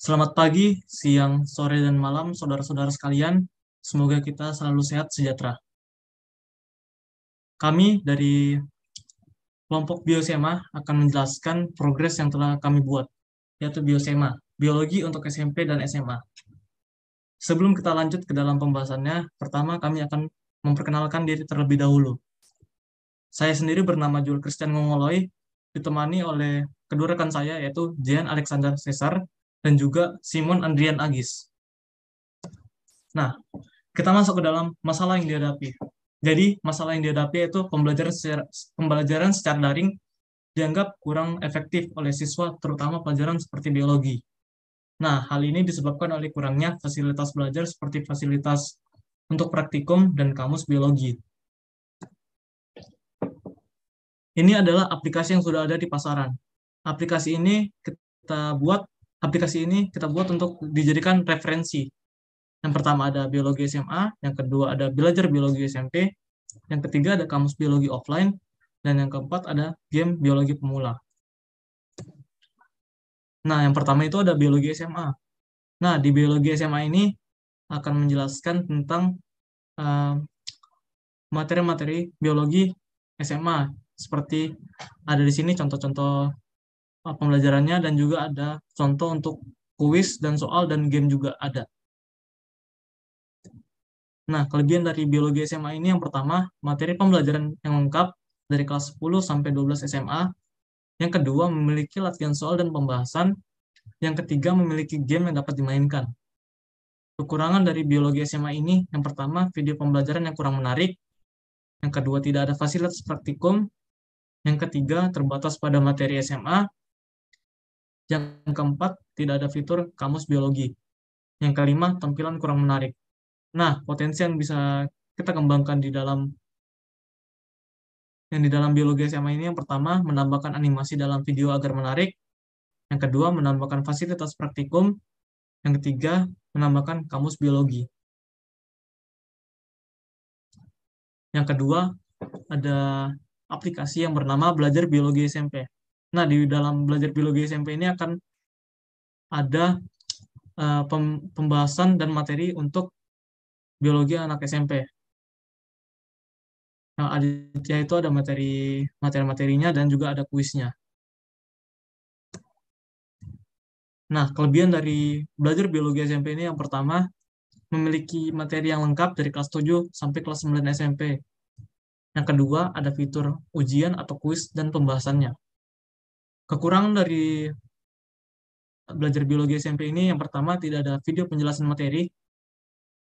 Selamat pagi, siang, sore, dan malam, saudara-saudara sekalian. Semoga kita selalu sehat sejahtera. Kami dari kelompok Biosema akan menjelaskan progres yang telah kami buat, yaitu Biosema, Biologi untuk SMP dan SMA. Sebelum kita lanjut ke dalam pembahasannya, pertama kami akan memperkenalkan diri terlebih dahulu. Saya sendiri bernama Jul Christian Ngongoloy, ditemani oleh kedua rekan saya, yaitu Jean Alexander Cesar dan juga Simon Andrian Agis. Nah, kita masuk ke dalam masalah yang dihadapi. Jadi, masalah yang dihadapi itu pembelajaran secara daring dianggap kurang efektif oleh siswa, terutama pelajaran seperti biologi. Nah, hal ini disebabkan oleh kurangnya fasilitas belajar seperti fasilitas untuk praktikum dan kamus biologi. Ini adalah aplikasi yang sudah ada di pasaran. Aplikasi ini kita buat untuk dijadikan referensi. Yang pertama ada biologi SMA, yang kedua ada belajar biologi SMP, yang ketiga ada kamus biologi offline, dan yang keempat ada game biologi pemula. Nah, yang pertama itu ada biologi SMA. Nah, di biologi SMA ini akan menjelaskan tentang uh, materi-materi biologi SMA, seperti ada di sini contoh-contoh pembelajarannya, dan juga ada contoh untuk kuis dan soal dan game juga ada. Nah, kelebihan dari biologi SMA ini yang pertama, materi pembelajaran yang lengkap dari kelas 10 sampai 12 SMA. Yang kedua, memiliki latihan soal dan pembahasan. Yang ketiga, memiliki game yang dapat dimainkan. Kekurangan dari biologi SMA ini, yang pertama, video pembelajaran yang kurang menarik. Yang kedua, tidak ada fasilitas praktikum. Yang ketiga, terbatas pada materi SMA. Yang keempat, tidak ada fitur kamus biologi. Yang kelima, tampilan kurang menarik. Nah, potensi yang bisa kita kembangkan di dalam biologi SMA ini yang pertama, menambahkan animasi dalam video agar menarik. Yang kedua, menambahkan fasilitas praktikum. Yang ketiga, menambahkan kamus biologi. Yang kedua, ada aplikasi yang bernama Belajar Biologi SMP. Nah, di dalam Belajar Biologi SMP ini akan ada pembahasan dan materi untuk biologi anak SMP. Nah, aditya itu ada materi-materinya dan juga ada kuisnya. Nah, kelebihan dari Belajar Biologi SMP ini yang pertama, memiliki materi yang lengkap dari kelas 7 sampai kelas 9 SMP. Yang kedua, ada fitur ujian atau kuis dan pembahasannya. Kekurangan dari Belajar Biologi SMP ini yang pertama, tidak ada video penjelasan materi,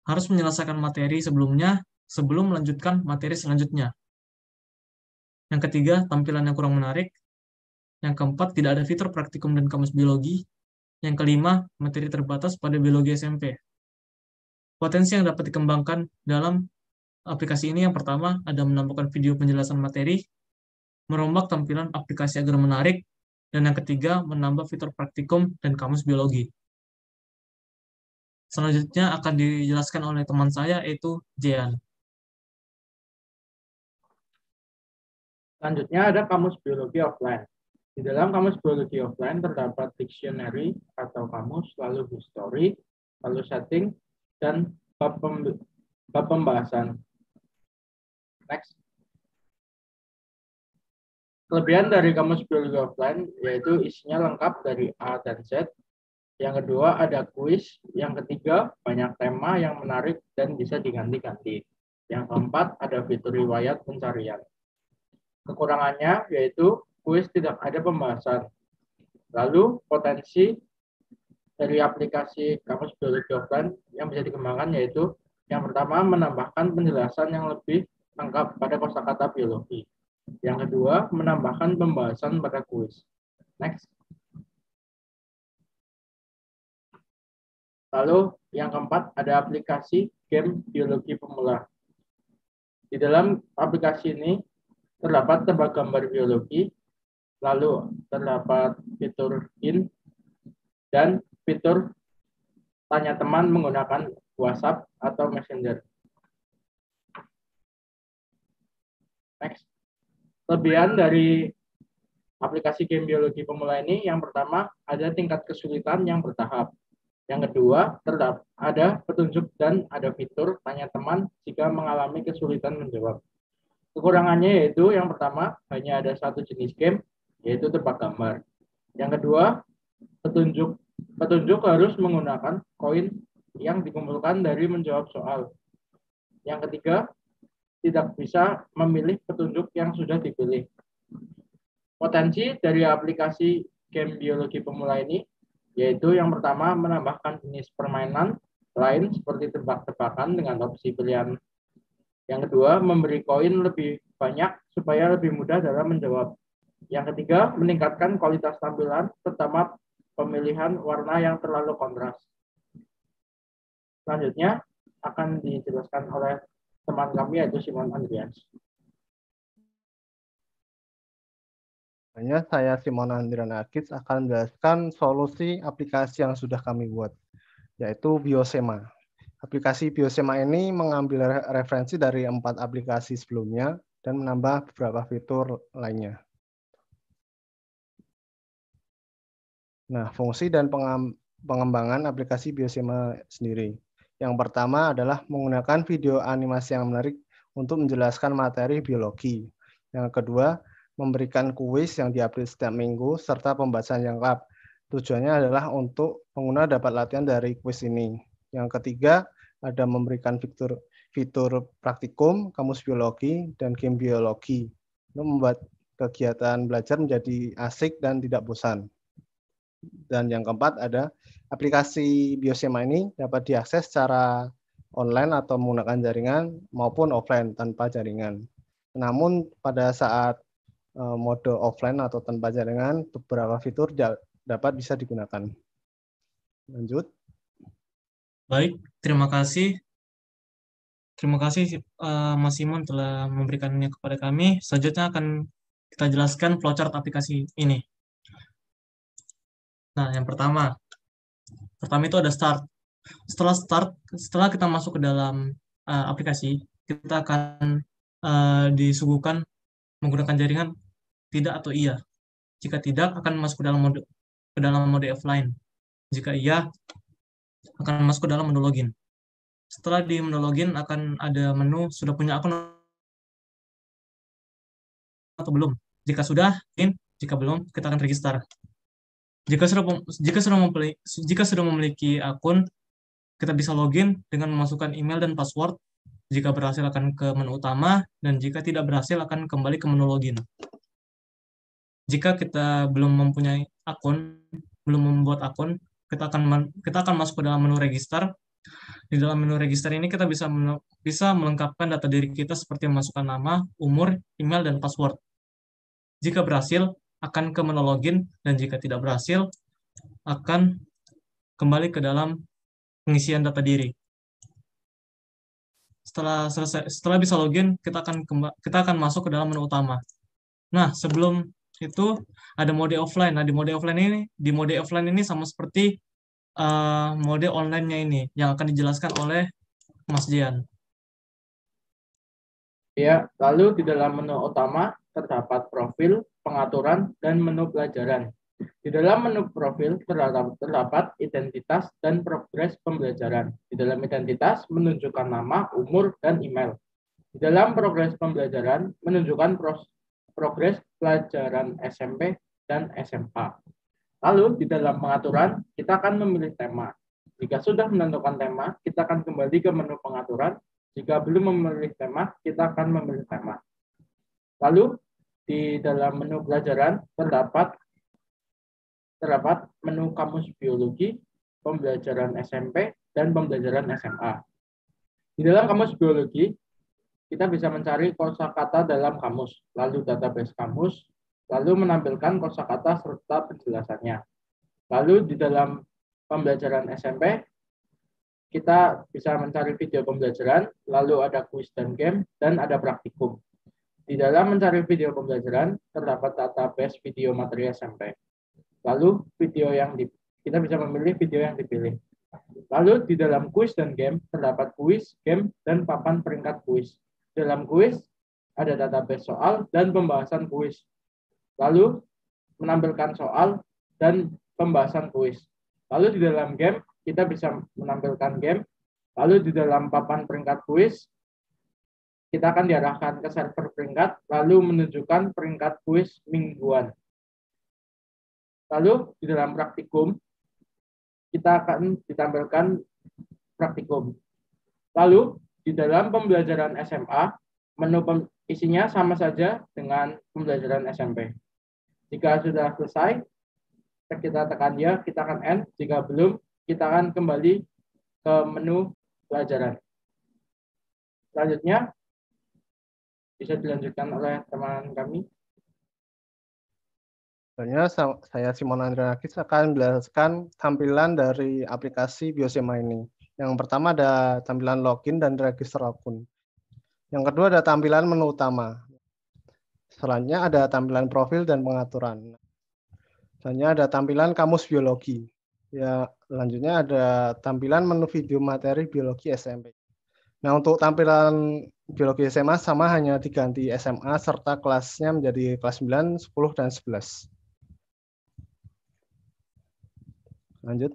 harus menyelesaikan materi sebelumnya sebelum melanjutkan materi selanjutnya. Yang ketiga, tampilan yang kurang menarik. Yang keempat, tidak ada fitur praktikum dan kamus biologi. Yang kelima, materi terbatas pada biologi SMP. Potensi yang dapat dikembangkan dalam aplikasi ini yang pertama, ada menambahkan video penjelasan materi, merombak tampilan aplikasi agar menarik, dan yang ketiga, menambah fitur praktikum dan kamus biologi. Selanjutnya akan dijelaskan oleh teman saya, yaitu Jean. Selanjutnya ada kamus biologi offline. Di dalam kamus biologi offline terdapat dictionary atau kamus, lalu history, lalu setting, dan bab pembahasan. Next. Kelebihan dari kamus biologi offline yaitu isinya lengkap dari A dan Z. Yang kedua ada kuis. Yang ketiga banyak tema yang menarik dan bisa diganti-ganti. Yang keempat ada fitur riwayat pencarian. Kekurangannya yaitu kuis tidak ada pembahasan. Lalu potensi dari aplikasi kamus biologi offline yang bisa dikembangkan yaitu yang pertama menambahkan penjelasan yang lebih lengkap pada kosakata biologi. Yang kedua menambahkan pembahasan pada kuis. Next. Lalu yang keempat ada aplikasi game biologi pemula. Di dalam aplikasi ini terdapat tebak gambar biologi, lalu terdapat fitur in, dan fitur tanya teman menggunakan WhatsApp atau Messenger. Next. Kelebihan dari aplikasi game biologi pemula ini yang pertama ada tingkat kesulitan yang bertahap. Yang kedua, ada petunjuk dan ada fitur tanya teman jika mengalami kesulitan menjawab. Kekurangannya yaitu yang pertama, hanya ada satu jenis game, yaitu tebak gambar. Yang kedua, petunjuk harus menggunakan koin yang dikumpulkan dari menjawab soal. Yang ketiga, tidak bisa memilih petunjuk yang sudah dipilih. Potensi dari aplikasi game biologi pemula ini yaitu yang pertama menambahkan jenis permainan lain seperti tebak-tebakan dengan opsi pilihan. Yang kedua, memberi koin lebih banyak supaya lebih mudah dalam menjawab. Yang ketiga, meningkatkan kualitas tampilan terutama pemilihan warna yang terlalu kontras. Selanjutnya akan dijelaskan oleh teman kami yaitu Simon Andreas. Saya Simon Andrianakis akan menjelaskan solusi aplikasi yang sudah kami buat, yaitu Biosema. Aplikasi Biosema ini mengambil referensi dari 4 aplikasi sebelumnya dan menambah beberapa fitur lainnya. Nah, fungsi dan pengembangan aplikasi Biosema sendiri. Yang pertama adalah menggunakan video animasi yang menarik untuk menjelaskan materi biologi. Yang kedua, memberikan kuis yang diupdate setiap minggu, serta pembahasan yang lengkap. Tujuannya adalah untuk pengguna dapat latihan dari kuis ini. Yang ketiga, ada memberikan fitur praktikum, kamus biologi, dan game biologi. Untuk membuat kegiatan belajar menjadi asik dan tidak bosan. Dan yang keempat, ada aplikasi Biosema ini dapat diakses secara online atau menggunakan jaringan maupun offline tanpa jaringan. Namun pada saat mode offline atau tanpa jaringan, beberapa fitur dapat bisa digunakan. Lanjut. Baik, terima kasih. Terima kasih Mas Simon telah memberikannya kepada kami. Selanjutnya akan kita jelaskan flowchart aplikasi ini. Nah, yang pertama itu ada start. Setelah kita masuk ke dalam aplikasi, kita akan disuguhkan menggunakan jaringan tidak atau iya. Jika tidak, akan masuk ke dalam mode offline. Jika iya, akan masuk ke dalam menu login. Setelah di menu login akan ada menu sudah punya akun atau belum. Jika sudah, jika belum, kita akan register. Jika sudah memiliki akun, kita bisa login dengan memasukkan email dan password. Jika berhasil akan ke menu utama, dan jika tidak berhasil akan kembali ke menu login. Jika kita belum mempunyai akun, belum membuat akun, kita akan masuk ke dalam menu register. Di dalam menu register ini kita bisa melengkapkan data diri kita seperti memasukkan nama, umur, email, dan password. Jika berhasil, akan ke menu login, dan jika tidak berhasil, akan kembali ke dalam pengisian data diri. Setelah bisa login, kita akan masuk ke dalam menu utama. Nah, sebelum itu ada mode offline. Nah, di mode offline ini sama seperti mode online-nya ini yang akan dijelaskan oleh Mas Jian. Ya, lalu di dalam menu utama terdapat profil, pengaturan, dan menu pelajaran. Di dalam menu profil terdapat identitas dan progres pembelajaran. Di dalam identitas menunjukkan nama, umur, dan email. Di dalam progres pembelajaran menunjukkan progres pelajaran SMP dan SMA. Lalu di dalam pengaturan kita akan memilih tema. Jika sudah menentukan tema, kita akan kembali ke menu pengaturan. Jika belum memilih tema, kita akan memilih tema. Lalu di dalam menu pelajaran terdapat menu kamus biologi, pembelajaran SMP, dan pembelajaran SMA. Di dalam kamus biologi, kita bisa mencari kosakata dalam kamus, lalu database kamus, lalu menampilkan kosakata serta penjelasannya. Lalu di dalam pembelajaran SMP, kita bisa mencari video pembelajaran, lalu ada kuis dan game, dan ada praktikum. Di dalam mencari video pembelajaran, terdapat database video materi SMP. Lalu kita bisa memilih video yang dipilih. Lalu di dalam kuis dan game terdapat kuis, game, dan papan peringkat kuis. Dalam kuis ada database soal dan pembahasan kuis. Lalu menampilkan soal dan pembahasan kuis. Lalu di dalam game kita bisa menampilkan game. Lalu di dalam papan peringkat kuis kita akan diarahkan ke server peringkat lalu menunjukkan peringkat kuis mingguan. Lalu di dalam praktikum kita akan ditampilkan praktikum. Lalu di dalam pembelajaran SMA menu isinya sama saja dengan pembelajaran SMP. Jika sudah selesai, kita tekan ya, kita akan end. Jika belum, kita akan kembali ke menu pelajaran. Selanjutnya, bisa dilanjutkan oleh teman kami. Selanjutnya, saya Simon Andrianakis akan menjelaskan tampilan dari aplikasi Biosema ini. Yang pertama ada tampilan login dan register akun. Yang kedua ada tampilan menu utama. Selanjutnya ada tampilan profil dan pengaturan. Selanjutnya ada tampilan kamus biologi. Ya, selanjutnya ada tampilan menu video materi biologi SMP. Nah, untuk tampilan biologi SMA sama hanya diganti SMA serta kelasnya menjadi kelas 9, 10, dan 11. Lanjut.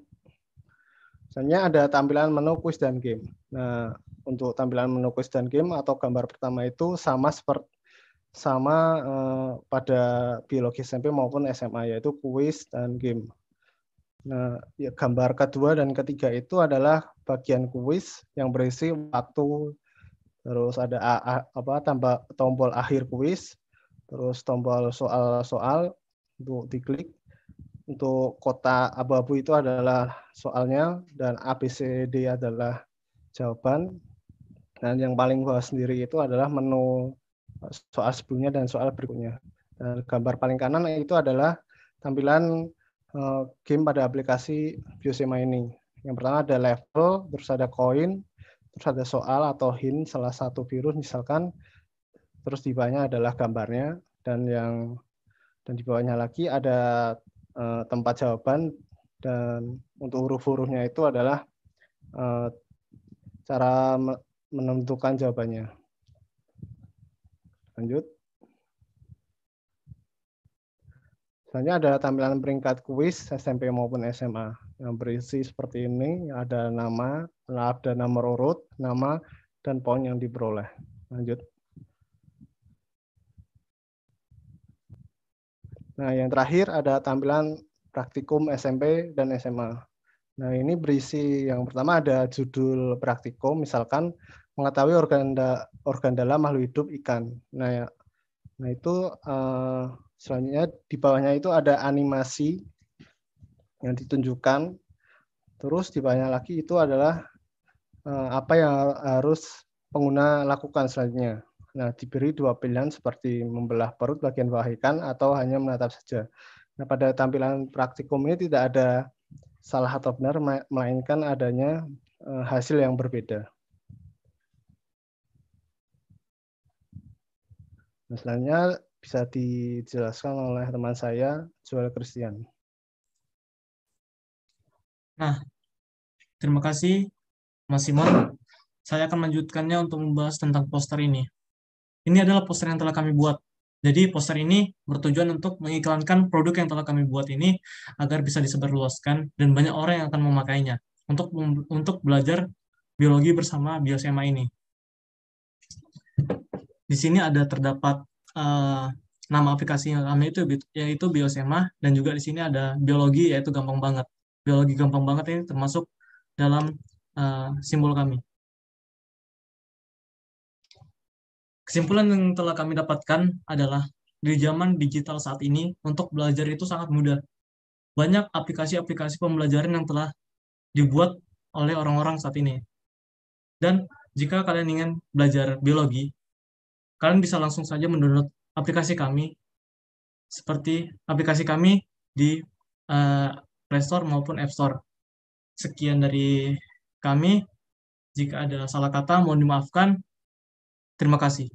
Selanjutnya ada tampilan menu quiz dan game. Nah, untuk tampilan menu quiz dan game atau gambar pertama itu sama pada biologi SMP maupun SMA, yaitu quiz dan game. Nah, ya, gambar kedua dan ketiga itu adalah bagian kuis yang berisi waktu, terus ada tombol akhir kuis, terus tombol soal-soal untuk diklik. Untuk kotak abu-abu itu adalah soalnya dan ABCD adalah jawaban. Dan yang paling bawah sendiri itu adalah menu soal sebelumnya dan soal berikutnya. Dan gambar paling kanan itu adalah tampilan game pada aplikasi Biosema ini. Yang pertama ada level, terus ada koin, terus ada soal atau hint salah satu virus misalkan, terus di bawahnya adalah gambarnya, dan di bawahnya lagi ada tempat jawaban, dan untuk huruf-hurufnya itu adalah cara menentukan jawabannya. Lanjut. Selanjutnya ada tampilan peringkat kuis SMP maupun SMA yang berisi seperti ini, ada nama, ada nomor urut, nama, dan poin yang diperoleh. Lanjut. Nah, yang terakhir ada tampilan praktikum SMP dan SMA. Nah, ini berisi yang pertama ada judul praktikum, misalkan mengetahui organ dalam makhluk hidup ikan. Nah itu selanjutnya di bawahnya itu ada animasi yang ditunjukkan. Terus di bawahnya lagi itu adalah apa yang harus pengguna lakukan selanjutnya. Nah, diberi dua pilihan seperti membelah perut bagian bawah ikan atau hanya menatap saja. Nah, pada tampilan praktikum ini tidak ada salah atau benar, melainkan adanya hasil yang berbeda. Nah, selanjutnya bisa dijelaskan oleh teman saya, Joel Christian. Nah, terima kasih Mas Simon. Saya akan melanjutkannya untuk membahas tentang poster ini. Ini adalah poster yang telah kami buat. Jadi poster ini bertujuan untuk mengiklankan produk yang telah kami buat ini agar bisa disebarluaskan dan banyak orang yang akan memakainya untuk belajar biologi bersama Biosema ini. Di sini ada terdapat nama aplikasi yang kami yaitu Biosema, dan juga di sini ada biologi yaitu gampang banget. Biologi gampang banget ini termasuk dalam simbol kami. Kesimpulan yang telah kami dapatkan adalah di zaman digital saat ini untuk belajar itu sangat mudah. Banyak aplikasi-aplikasi pembelajaran yang telah dibuat oleh orang-orang saat ini. Dan jika kalian ingin belajar biologi, kalian bisa langsung saja mendownload aplikasi kami seperti aplikasi kami di Play Store maupun App Store. Sekian dari kami. Jika ada salah kata, mohon dimaafkan. Terima kasih.